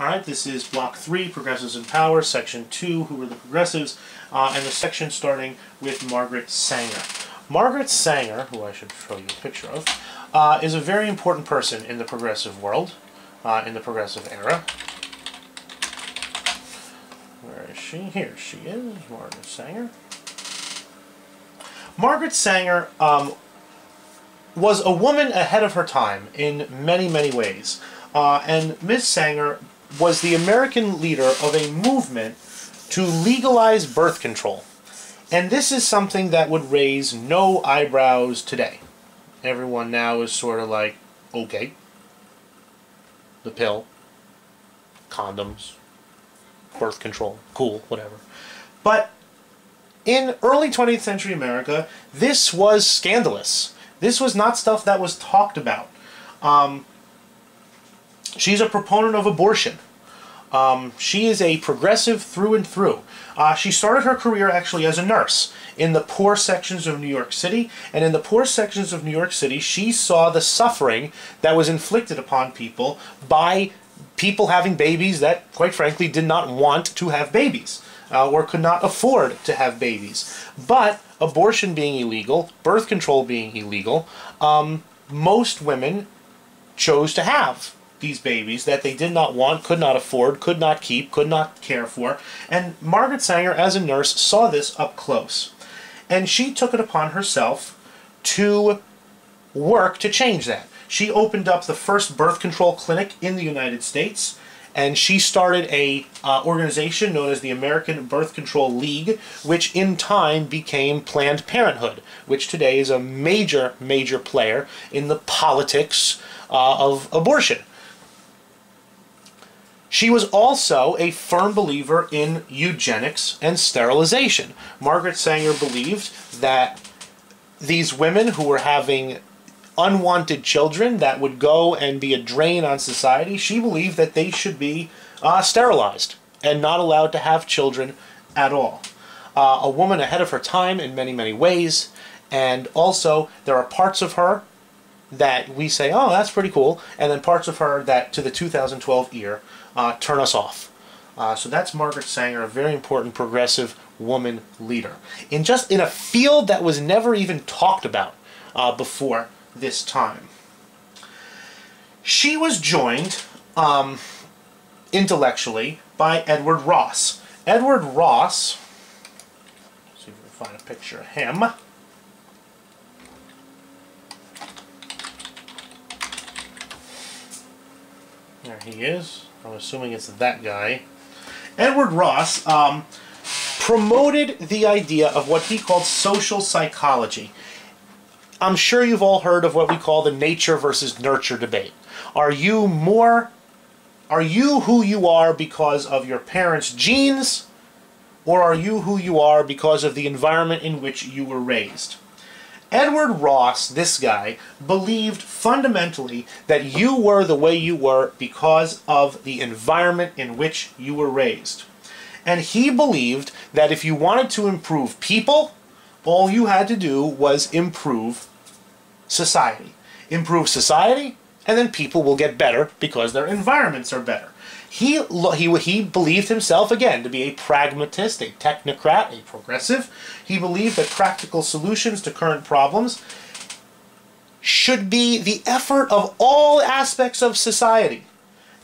Alright, this is Block 3, Progressives in Power, Section 2, Who Were the Progressives, and the section starting with Margaret Sanger. Margaret Sanger, who I should show you a picture of, is a very important person in the progressive world, in the progressive era. Where is she? Here she is, Margaret Sanger. Margaret Sanger was a woman ahead of her time in many, many ways. And Ms. Sanger was the American leader of a movement to legalize birth control. And this is something that would raise no eyebrows today. Everyone now is sort of like, okay, the pill, condoms, birth control, cool, whatever. But in early 20th century America, this was scandalous. This was not stuff that was talked about. She's a proponent of abortion. She is a progressive through and through. She started her career actually as a nurse in the poor sections of New York City, and in the poor sections of New York City she saw the suffering that was inflicted upon people by people having babies that, quite frankly, did not want to have babies or could not afford to have babies. But abortion being illegal, birth control being illegal, most women chose to have these babies that they did not want, could not afford, could not keep, could not care for. And Margaret Sanger, as a nurse, saw this up close. And she took it upon herself to work to change that. She opened up the first birth control clinic in the United States, and she started a organization known as the American Birth Control League, which in time became Planned Parenthood, which today is a major, major player in the politics of abortion. She was also a firm believer in eugenics and sterilization. Margaret Sanger believed that these women who were having unwanted children that would go and be a drain on society, she believed that they should be sterilized and not allowed to have children at all. A woman ahead of her time in many, many ways, and also there are parts of her that we say, oh, that's pretty cool, and then parts of her that, to the 2012 ear, turn us off. So that's Margaret Sanger, a very important progressive woman leader. In a field that was never even talked about before this time. She was joined intellectually by Edward Ross. Edward Ross, let's see if we can find a picture of him. There he is. I'm assuming it's that guy. Edward Ross promoted the idea of what he called social psychology. I'm sure you've all heard of what we call the nature versus nurture debate. Are you who you are because of your parents' genes, or are you who you are because of the environment in which you were raised? Edward Ross, this guy, believed fundamentally that you were the way you were because of the environment in which you were raised. And he believed that if you wanted to improve people, all you had to do was improve society. Improve society, and then people will get better because their environments are better. He believed himself, again, to be a pragmatist, a technocrat, a progressive. He believed that practical solutions to current problems should be the effort of all aspects of society.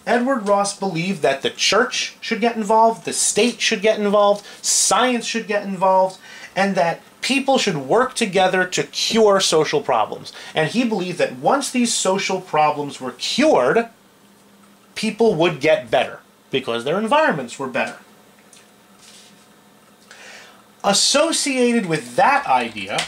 Edward Ross believed that the church should get involved, the state should get involved, science should get involved, and that people should work together to cure social problems. And he believed that once these social problems were cured, people would get better because their environments were better. Associated with that idea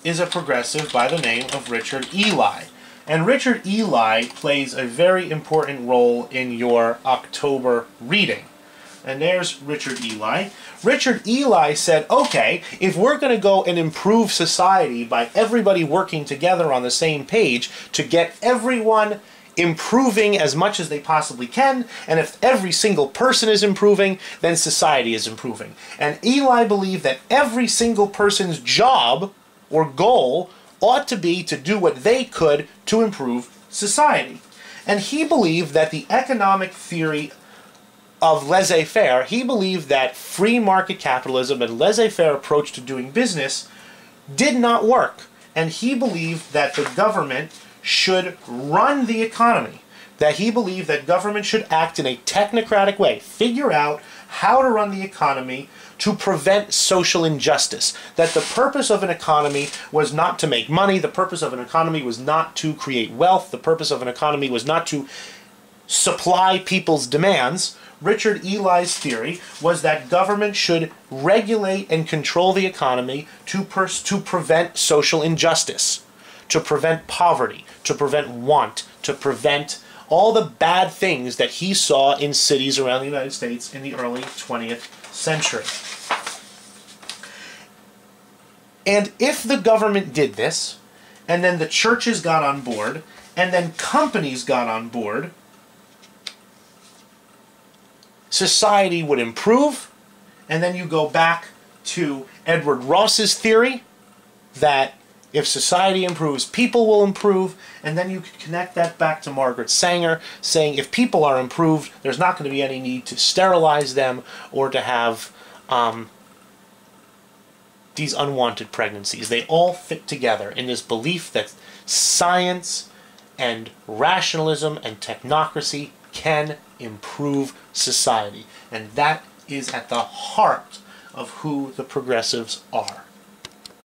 is a progressive by the name of Richard Ely. And Richard Ely plays a very important role in your October reading. And there's Richard Ely. Richard Ely said, okay, if we're going to go and improve society by everybody working together on the same page to get everyone improving as much as they possibly can, and if every single person is improving, then society is improving. And Ely believed that every single person's job or goal ought to be to do what they could to improve society. And he believed that the economic theory of laissez-faire, he believed that free market capitalism and laissez-faire approach to doing business did not work. And he believed that the government should run the economy. That he believed that government should act in a technocratic way, figure out how to run the economy to prevent social injustice. That the purpose of an economy was not to make money, the purpose of an economy was not to create wealth, the purpose of an economy was not to supply people's demands. Richard Ely's theory was that government should regulate and control the economy to prevent social injustice, to prevent poverty, to prevent want, to prevent all the bad things that he saw in cities around the United States in the early 20th century. And if the government did this, and then the churches got on board, and then companies got on board, society would improve. And then you go back to Edward Ross's theory that if society improves, people will improve. And then you could connect that back to Margaret Sanger, saying if people are improved, there's not going to be any need to sterilize them or to have these unwanted pregnancies. They all fit together in this belief that science and rationalism and technocracy can improve society. And that is at the heart of who the progressives are.